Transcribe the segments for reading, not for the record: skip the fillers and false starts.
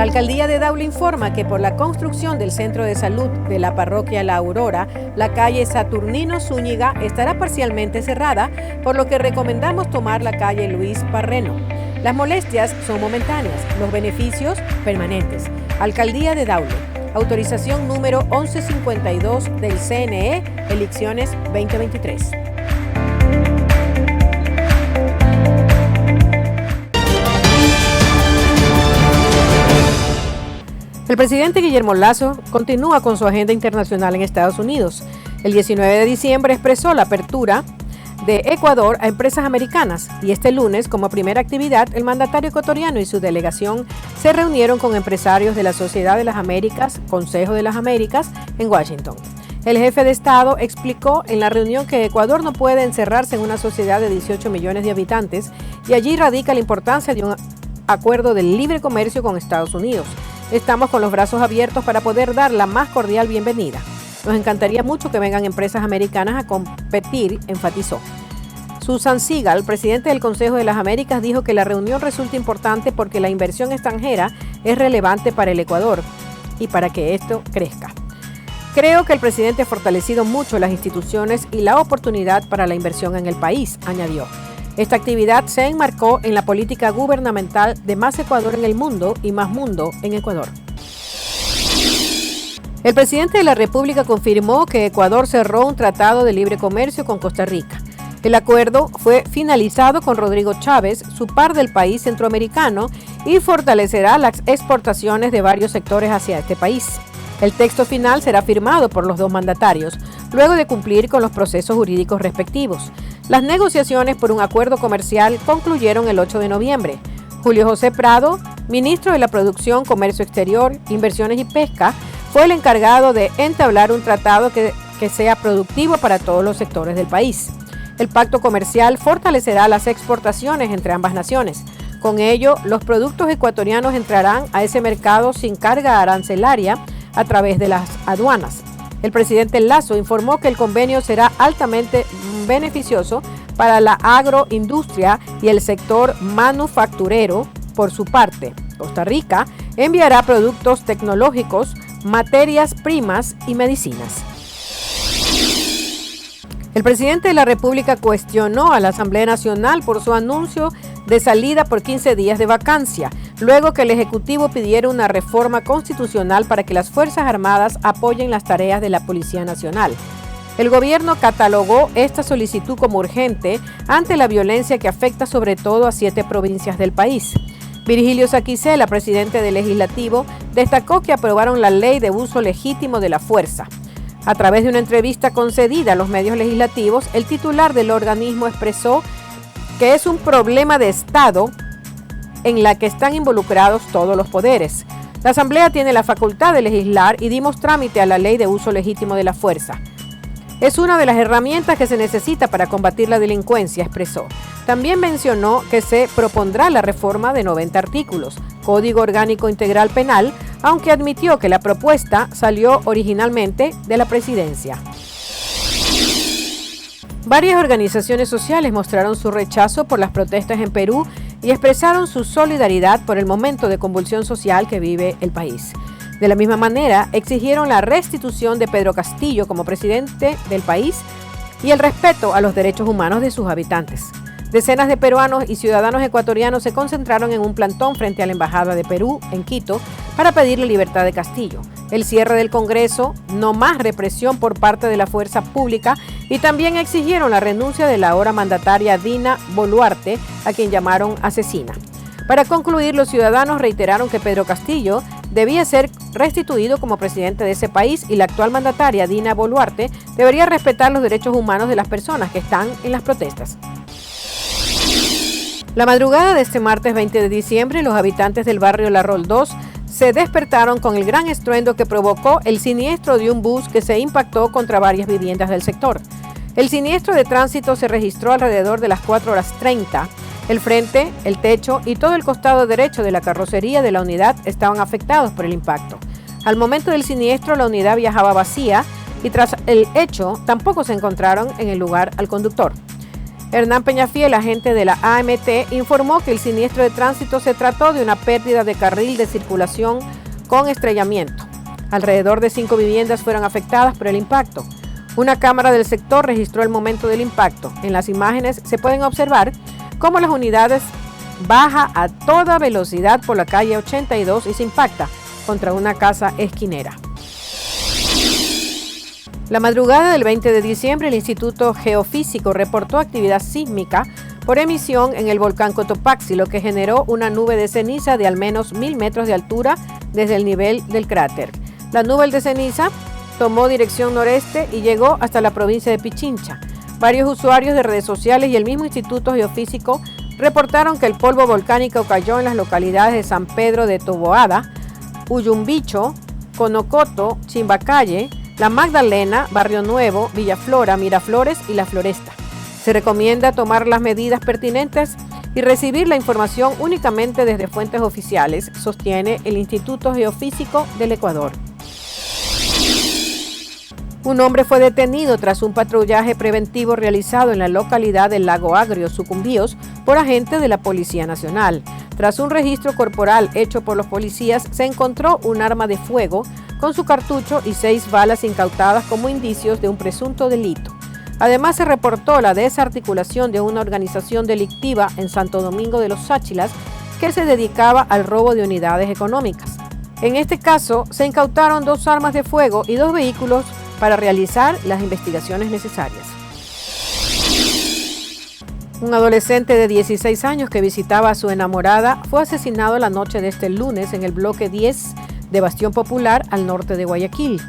La alcaldía de Daula informa que por la construcción del centro de salud de la parroquia La Aurora, la calle Saturnino Zúñiga estará parcialmente cerrada, por lo que recomendamos tomar la calle Luis Parreno. Las molestias son momentáneas, los beneficios permanentes. Alcaldía de Daula. Autorización número 1152 del CNE, elecciones 2023. El presidente Guillermo Lasso continúa con su agenda internacional en Estados Unidos. El 19 de diciembre expresó la apertura de Ecuador a empresas americanas y este lunes, como primera actividad, el mandatario ecuatoriano y su delegación se reunieron con empresarios de la Sociedad de las Américas, Consejo de las Américas, en Washington. El jefe de Estado explicó en la reunión que Ecuador no puede encerrarse en una sociedad de 18 millones de habitantes y allí radica la importancia de un acuerdo de libre comercio con Estados Unidos. Estamos con los brazos abiertos para poder dar la más cordial bienvenida. Nos encantaría mucho que vengan empresas americanas a competir, enfatizó. Susan Segal, presidente del Consejo de las Américas, dijo que la reunión resulta importante porque la inversión extranjera es relevante para el Ecuador y para que esto crezca. Creo que el presidente ha fortalecido mucho las instituciones y la oportunidad para la inversión en el país, añadió. Esta actividad se enmarcó en la política gubernamental de Más Ecuador en el mundo y Más Mundo en Ecuador. El presidente de la República confirmó que Ecuador cerró un tratado de libre comercio con Costa Rica. El acuerdo fue finalizado con Rodrigo Chávez, su par del país centroamericano, y fortalecerá las exportaciones de varios sectores hacia este país. El texto final será firmado por los dos mandatarios, luego de cumplir con los procesos jurídicos respectivos. Las negociaciones por un acuerdo comercial concluyeron el 8 de noviembre. Julio José Prado, ministro de la Producción, Comercio Exterior, Inversiones y Pesca, fue el encargado de entablar un tratado que sea productivo para todos los sectores del país. El pacto comercial fortalecerá las exportaciones entre ambas naciones. Con ello, los productos ecuatorianos entrarán a ese mercado sin carga arancelaria a través de las aduanas. El presidente Lasso informó que el convenio será altamente beneficioso para la agroindustria y el sector manufacturero. Por su parte, Costa Rica enviará productos tecnológicos, materias primas y medicinas. El presidente de la República cuestionó a la Asamblea Nacional por su anuncio de salida por 15 días de vacancia, luego que el Ejecutivo pidiera una reforma constitucional para que las Fuerzas Armadas apoyen las tareas de la Policía Nacional. El gobierno catalogó esta solicitud como urgente ante la violencia que afecta sobre todo a 7 provincias del país. Virgilio Saquicela, presidente del Legislativo, destacó que aprobaron la ley de uso legítimo de la fuerza. A través de una entrevista concedida a los medios legislativos, el titular del organismo expresó que es un problema de Estado en la que están involucrados todos los poderes. La Asamblea tiene la facultad de legislar y dimos trámite a la ley de uso legítimo de la fuerza. Es una de las herramientas que se necesita para combatir la delincuencia, expresó. También mencionó que se propondrá la reforma de 90 artículos, Código Orgánico Integral Penal, aunque admitió que la propuesta salió originalmente de la presidencia. Varias organizaciones sociales mostraron su rechazo por las protestas en Perú y expresaron su solidaridad por el momento de convulsión social que vive el país. De la misma manera, exigieron la restitución de Pedro Castillo como presidente del país y el respeto a los derechos humanos de sus habitantes. Decenas de peruanos y ciudadanos ecuatorianos se concentraron en un plantón frente a la Embajada de Perú, en Quito, para pedir la libertad de Castillo, el cierre del Congreso, no más represión por parte de la fuerza pública y también exigieron la renuncia de la ahora mandataria Dina Boluarte, a quien llamaron asesina. Para concluir, los ciudadanos reiteraron que Pedro Castillo debía ser restituido como presidente de ese país y la actual mandataria Dina Boluarte debería respetar los derechos humanos de las personas que están en las protestas. La madrugada de este martes 20 de diciembre, los habitantes del barrio La Roldós se despertaron con el gran estruendo que provocó el siniestro de un bus que se impactó contra varias viviendas del sector. El siniestro de tránsito se registró alrededor de las 4:30. El frente, el techo y todo el costado derecho de la carrocería de la unidad estaban afectados por el impacto. Al momento del siniestro, la unidad viajaba vacía y tras el hecho tampoco se encontraron en el lugar al conductor. Hernán Peñafiel, agente de la AMT, informó que el siniestro de tránsito se trató de una pérdida de carril de circulación con estrellamiento. Alrededor de 5 viviendas fueron afectadas por el impacto. Una cámara del sector registró el momento del impacto. En las imágenes se pueden observar cómo las unidades bajan a toda velocidad por la calle 82 y se impacta contra una casa esquinera. La madrugada del 20 de diciembre, el Instituto Geofísico reportó actividad sísmica por emisión en el volcán Cotopaxi, lo que generó una nube de ceniza de al menos 1000 metros de altura desde el nivel del cráter. La nube de ceniza tomó dirección noreste y llegó hasta la provincia de Pichincha. Varios usuarios de redes sociales y el mismo Instituto Geofísico reportaron que el polvo volcánico cayó en las localidades de San Pedro de Toboada, Uyumbicho, Conocoto, Chimbacalle, La Magdalena, Barrio Nuevo, Villaflora, Miraflores y La Floresta. Se recomienda tomar las medidas pertinentes y recibir la información únicamente desde fuentes oficiales, sostiene el Instituto Geofísico del Ecuador. Un hombre fue detenido tras un patrullaje preventivo realizado en la localidad del Lago Agrio, Sucumbíos, por agentes de la Policía Nacional. Tras un registro corporal hecho por los policías, se encontró un arma de fuego con su cartucho y 6 balas incautadas como indicios de un presunto delito. Además, se reportó la desarticulación de una organización delictiva en Santo Domingo de los Sáchilas que se dedicaba al robo de unidades económicas. En este caso, se incautaron 2 armas de fuego y 2 vehículos para realizar las investigaciones necesarias. Un adolescente de 16 años que visitaba a su enamorada fue asesinado la noche de este lunes en el bloque 10 de Bastión Popular, al norte de Guayaquil.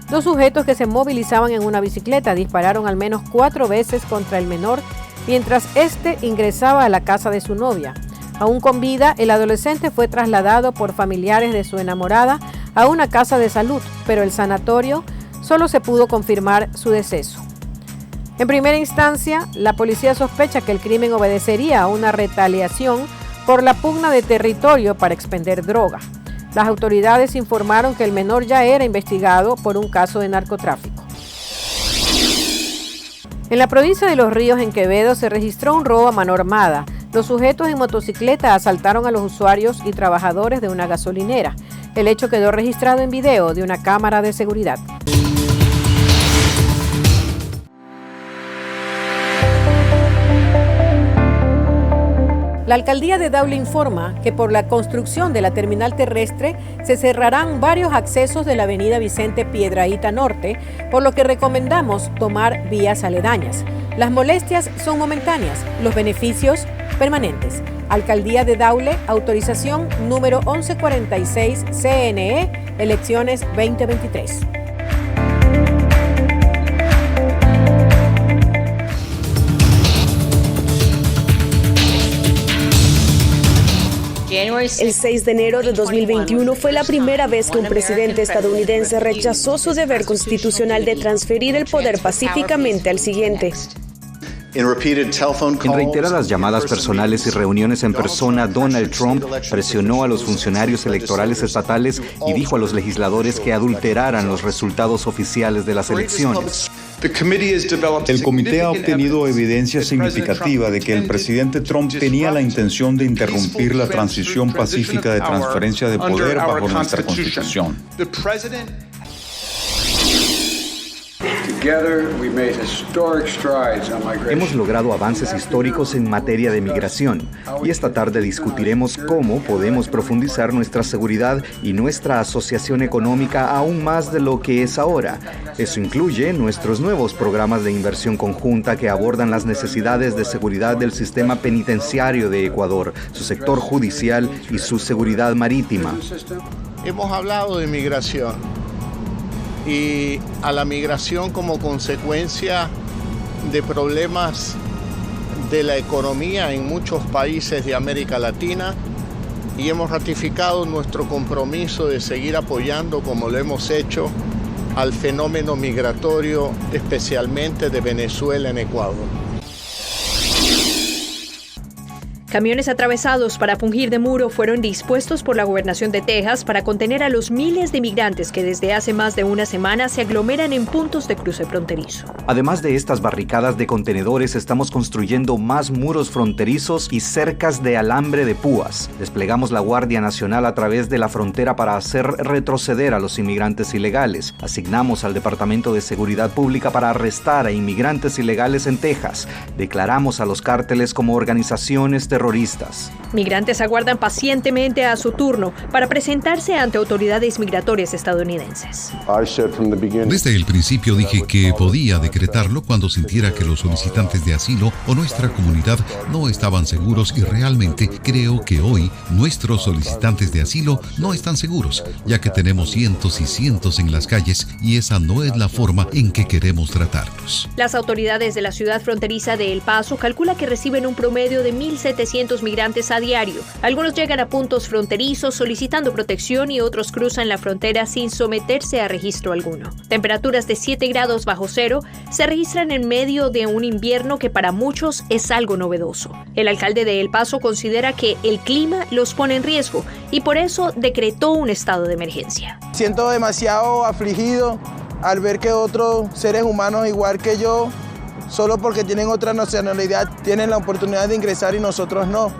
2 sujetos que se movilizaban en una bicicleta dispararon al menos 4 veces contra el menor mientras éste ingresaba a la casa de su novia. Aún con vida, el adolescente fue trasladado por familiares de su enamorada a una casa de salud, pero el sanatorio solo se pudo confirmar su deceso. En primera instancia, la policía sospecha que el crimen obedecería a una retaliación por la pugna de territorio para expender droga. Las autoridades informaron que el menor ya era investigado por un caso de narcotráfico. En la provincia de Los Ríos, en Quevedo, se registró un robo a mano armada. Los sujetos en motocicleta asaltaron a los usuarios y trabajadores de una gasolinera. El hecho quedó registrado en video de una cámara de seguridad. La alcaldía de Daule informa que por la construcción de la terminal terrestre se cerrarán varios accesos de la avenida Vicente Piedrahíta Norte, por lo que recomendamos tomar vías aledañas. Las molestias son momentáneas, los beneficios permanentes. Alcaldía de Daule, autorización número 1146 CNE, elecciones 2023. El 6 de enero de 2021 fue la primera vez que un presidente estadounidense rechazó su deber constitucional de transferir el poder pacíficamente al siguiente. En reiteradas llamadas personales y reuniones en persona, Donald Trump presionó a los funcionarios electorales estatales y dijo a los legisladores que adulteraran los resultados oficiales de las elecciones. El comité ha obtenido evidencia significativa de que el presidente Trump tenía la intención de interrumpir la transición pacífica de transferencia de poder bajo nuestra Constitución. Hemos logrado avances históricos en materia de migración y esta tarde discutiremos cómo podemos profundizar nuestra seguridad y nuestra asociación económica aún más de lo que es ahora. Eso incluye nuestros nuevos programas de inversión conjunta que abordan las necesidades de seguridad del sistema penitenciario de Ecuador, su sector judicial y su seguridad marítima. Hemos hablado de migración y a la migración como consecuencia de problemas de la economía en muchos países de América Latina, y hemos ratificado nuestro compromiso de seguir apoyando, como lo hemos hecho, al fenómeno migratorio, especialmente de Venezuela en Ecuador. Camiones atravesados para fungir de muro fueron dispuestos por la gobernación de Texas para contener a los miles de migrantes que desde hace más de una semana se aglomeran en puntos de cruce fronterizo. Además de estas barricadas de contenedores, estamos construyendo más muros fronterizos y cercas de alambre de púas. Desplegamos la Guardia Nacional a través de la frontera para hacer retroceder a los inmigrantes ilegales. Asignamos al Departamento de Seguridad Pública para arrestar a inmigrantes ilegales en Texas. Declaramos a los cárteles como organizaciones terroristas. Migrantes aguardan pacientemente a su turno para presentarse ante autoridades migratorias estadounidenses. Desde el principio dije que podía decretarlo cuando sintiera que los solicitantes de asilo o nuestra comunidad no estaban seguros, y realmente creo que hoy nuestros solicitantes de asilo no están seguros, ya que tenemos cientos y cientos en las calles, y esa no es la forma en que queremos tratarlos. Las autoridades de la ciudad fronteriza de El Paso calculan que reciben un promedio de 1,700 migrantes a diario. Algunos llegan a puntos fronterizos solicitando protección y otros cruzan la frontera sin someterse a registro alguno. Temperaturas de 7 grados bajo cero se registran en medio de un invierno que para muchos es algo novedoso. El alcalde de El Paso considera que el clima los pone en riesgo y por eso decretó un estado de emergencia. Siento demasiado afligido al ver que otros seres humanos igual que yo, solo porque tienen otra nacionalidad, tienen la oportunidad de ingresar y nosotros no.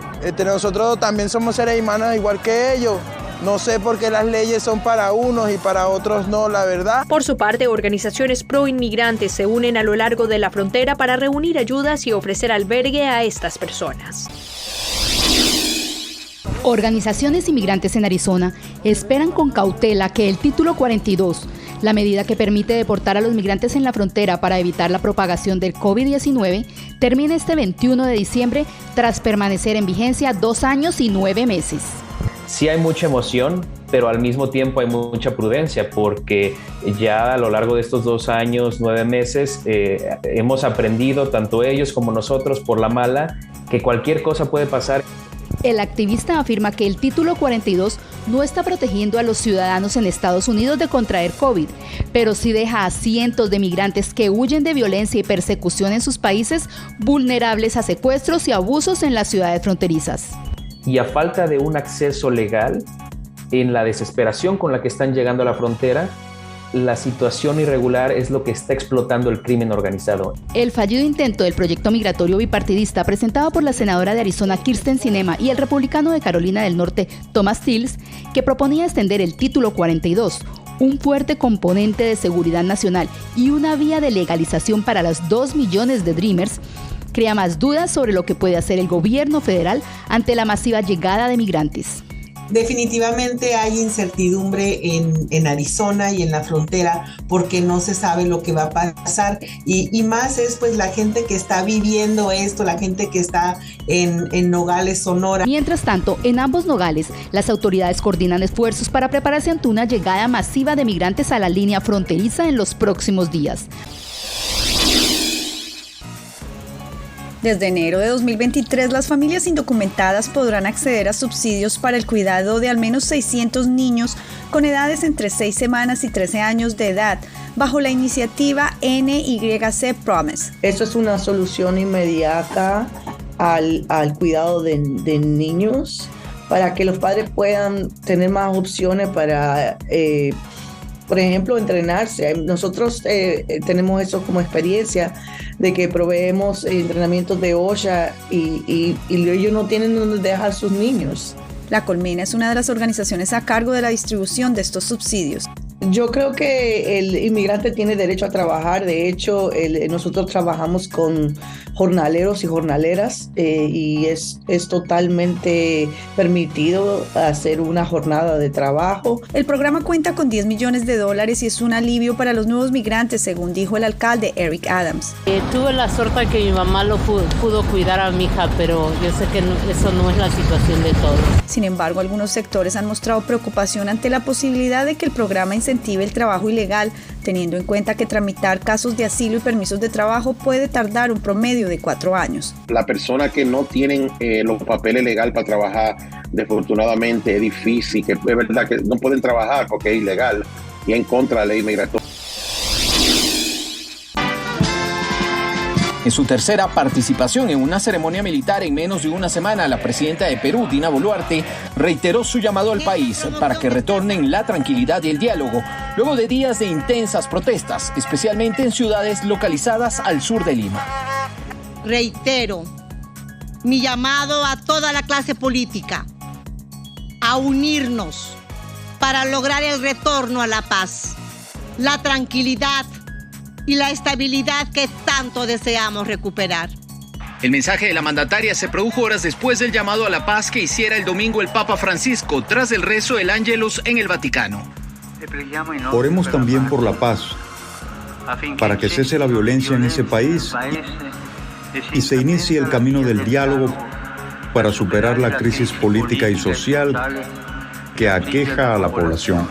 Nosotros también somos seres humanos igual que ellos. No sé por qué las leyes son para unos y para otros no, la verdad. Por su parte, organizaciones pro-inmigrantes se unen a lo largo de la frontera para reunir ayudas y ofrecer albergue a estas personas. Organizaciones inmigrantes en Arizona esperan con cautela que el Título 42, la medida que permite deportar a los migrantes en la frontera para evitar la propagación del COVID-19, termine este 21 de diciembre tras permanecer en vigencia 2 años y 9 meses. Sí hay mucha emoción, pero al mismo tiempo hay mucha prudencia, porque ya a lo largo de estos 2 años, 9 meses, hemos aprendido, tanto ellos como nosotros, por la mala, que cualquier cosa puede pasar. El activista afirma que el Título 42 no está protegiendo a los ciudadanos en Estados Unidos de contraer COVID, pero sí deja a cientos de migrantes que huyen de violencia y persecución en sus países vulnerables a secuestros y abusos en las ciudades fronterizas. Y a falta de un acceso legal, en la desesperación con la que están llegando a la frontera, la situación irregular es lo que está explotando el crimen organizado. El fallido intento del proyecto migratorio bipartidista presentado por la senadora de Arizona Kyrsten Sinema y el republicano de Carolina del Norte Thomas Tillis, que proponía extender el Título 42, un fuerte componente de seguridad nacional y una vía de legalización para los 2 millones de Dreamers, crea más dudas sobre lo que puede hacer el gobierno federal ante la masiva llegada de migrantes. Definitivamente hay incertidumbre en Arizona y en la frontera porque no se sabe lo que va a pasar y más es pues la gente que está viviendo esto, la gente que está en Nogales, Sonora. Mientras tanto, en ambos Nogales, las autoridades coordinan esfuerzos para prepararse ante una llegada masiva de migrantes a la línea fronteriza en los próximos días. Desde enero de 2023, las familias indocumentadas podrán acceder a subsidios para el cuidado de al menos 600 niños con edades entre 6 semanas y 13 años de edad, bajo la iniciativa NYC Promise. Eso es una solución inmediata al cuidado de niños, para que los padres puedan tener más opciones para, por ejemplo, entrenarse. Nosotros tenemos eso como experiencia, de que proveemos entrenamientos de OSHA y ellos no tienen donde dejar sus niños. La Colmena es una de las organizaciones a cargo de la distribución de estos subsidios. Yo creo que el inmigrante tiene derecho a trabajar. De hecho, nosotros trabajamos con jornaleros y jornaleras y es totalmente permitido hacer una jornada de trabajo. El programa cuenta con $10 millones y es un alivio para los nuevos migrantes, según dijo el alcalde Eric Adams. Tuve la suerte que mi mamá lo pudo cuidar a mi hija, pero yo sé que eso no es la situación de todos. Sin embargo, algunos sectores han mostrado preocupación ante la posibilidad de que el programa incentive el trabajo ilegal, teniendo en cuenta que tramitar casos de asilo y permisos de trabajo puede tardar un promedio de 4 años. Las personas que no tienen los papeles legales para trabajar, desafortunadamente es difícil, que es verdad que no pueden trabajar porque es ilegal y en contra de la ley migratoria. En su tercera participación en una ceremonia militar en menos de una semana, la presidenta de Perú, Dina Boluarte, reiteró su llamado al país para que retornen la tranquilidad y el diálogo, luego de días de intensas protestas, especialmente en ciudades localizadas al sur de Lima. Reitero mi llamado a toda la clase política a unirnos para lograr el retorno a la paz, la tranquilidad y la estabilidad que tanto deseamos recuperar. El mensaje de la mandataria se produjo horas después del llamado a la paz que hiciera el domingo el Papa Francisco tras el rezo del Ángelus en el Vaticano. Oremos también por la paz, para que cese la violencia en ese país y se inicie el camino del diálogo para superar la crisis política y social que aqueja a la población.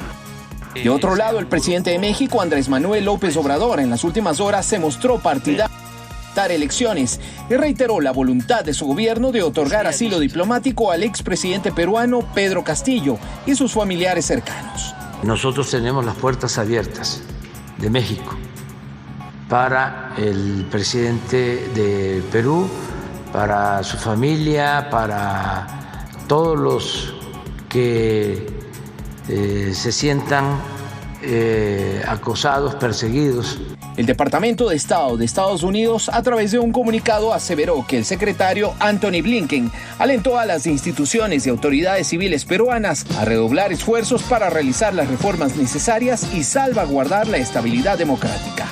De otro lado, el presidente de México, Andrés Manuel López Obrador, en las últimas horas se mostró partidario de elecciones y reiteró la voluntad de su gobierno de otorgar asilo diplomático al expresidente peruano Pedro Castillo y sus familiares cercanos. Nosotros tenemos las puertas abiertas de México para el presidente de Perú, para su familia, para todos los que se sientan acosados, perseguidos. El Departamento de Estado de Estados Unidos, a través de un comunicado, aseveró que el secretario Antony Blinken alentó a las instituciones y autoridades civiles peruanas a redoblar esfuerzos para realizar las reformas necesarias y salvaguardar la estabilidad democrática.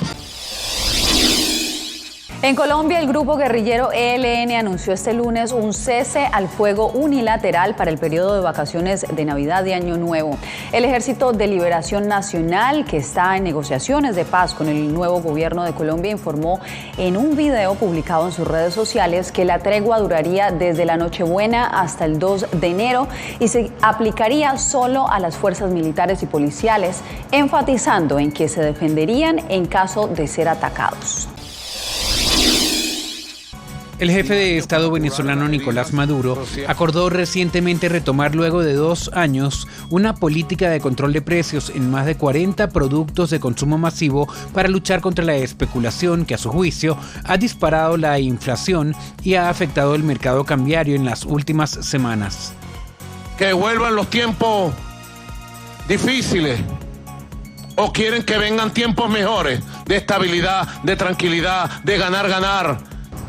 En Colombia, el grupo guerrillero ELN anunció este lunes un cese al fuego unilateral para el periodo de vacaciones de Navidad y Año Nuevo. El Ejército de Liberación Nacional, que está en negociaciones de paz con el nuevo gobierno de Colombia, informó en un video publicado en sus redes sociales que la tregua duraría desde la Nochebuena hasta el 2 de enero y se aplicaría solo a las fuerzas militares y policiales, enfatizando en que se defenderían en caso de ser atacados. El jefe de Estado venezolano Nicolás Maduro acordó recientemente retomar luego de 2 años una política de control de precios en más de 40 productos de consumo masivo para luchar contra la especulación que, a su juicio, ha disparado la inflación y ha afectado el mercado cambiario en las últimas semanas. Que vuelvan los tiempos difíciles o quieren que vengan tiempos mejores de estabilidad, de tranquilidad, de ganar.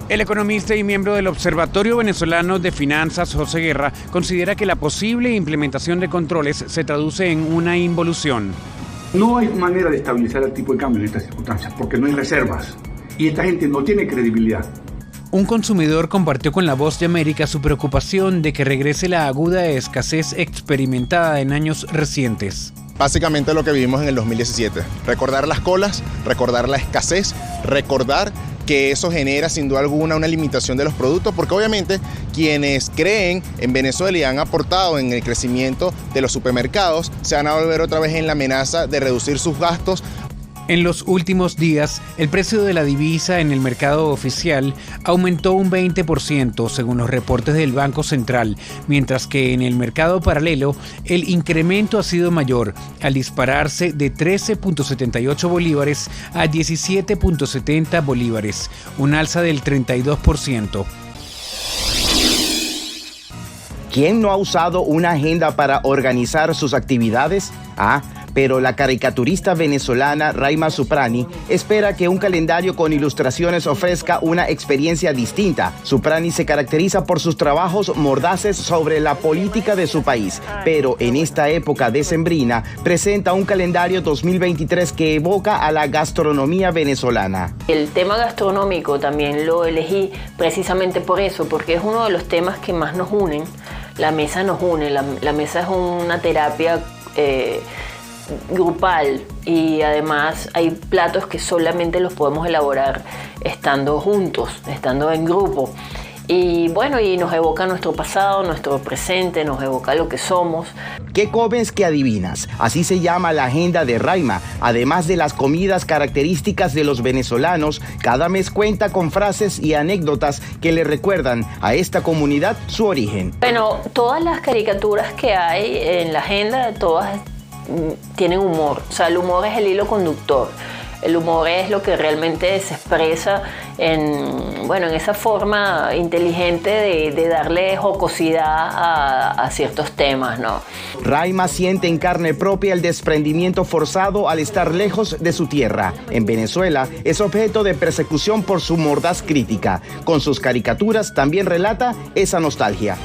El economista y miembro del Observatorio Venezolano de Finanzas, José Guerra, considera que la posible implementación de controles se traduce en una involución. No hay manera de estabilizar el tipo de cambio en estas circunstancias porque no hay reservas y esta gente no tiene credibilidad. Un consumidor compartió con La Voz de América su preocupación de que regrese la aguda escasez experimentada en años recientes. Básicamente lo que vivimos en el 2017. Recordar las colas, recordar la escasez, recordar que eso genera sin duda alguna una limitación de los productos, porque obviamente quienes creen en Venezuela y han aportado en el crecimiento de los supermercados se van a volver otra vez en la amenaza de reducir sus gastos. En los últimos días, el precio de la divisa en el mercado oficial aumentó un 20%, según los reportes del Banco Central, mientras que en el mercado paralelo el incremento ha sido mayor, al dispararse de 13.78 bolívares a 17.70 bolívares, un alza del 32%. ¿Quién no ha usado una agenda para organizar sus actividades? Pero la caricaturista venezolana Raima Suprani espera que un calendario con ilustraciones ofrezca una experiencia distinta. Suprani se caracteriza por sus trabajos mordaces sobre la política de su país, pero en esta época decembrina presenta un calendario 2023 que evoca a la gastronomía venezolana. El tema gastronómico también lo elegí precisamente por eso, porque es uno de los temas que más nos unen. La mesa nos une, la mesa es una terapia grupal y además hay platos que solamente los podemos elaborar estando juntos, estando en grupo. Y bueno, y nos evoca nuestro pasado, nuestro presente, nos evoca lo que somos. ¿Qué comes que adivinas? Así se llama la agenda de Raima. Además de las comidas características de los venezolanos, cada mes cuenta con frases y anécdotas que le recuerdan a esta comunidad su origen. Bueno, todas las caricaturas que hay en la agenda, todas tienen humor. O sea, el humor es el hilo conductor. El humor es lo que realmente se expresa en esa forma inteligente de darle jocosidad a ciertos temas, ¿no? Raima siente en carne propia el desprendimiento forzado al estar lejos de su tierra. En Venezuela es objeto de persecución por su mordaz crítica. Con sus caricaturas también relata esa nostalgia.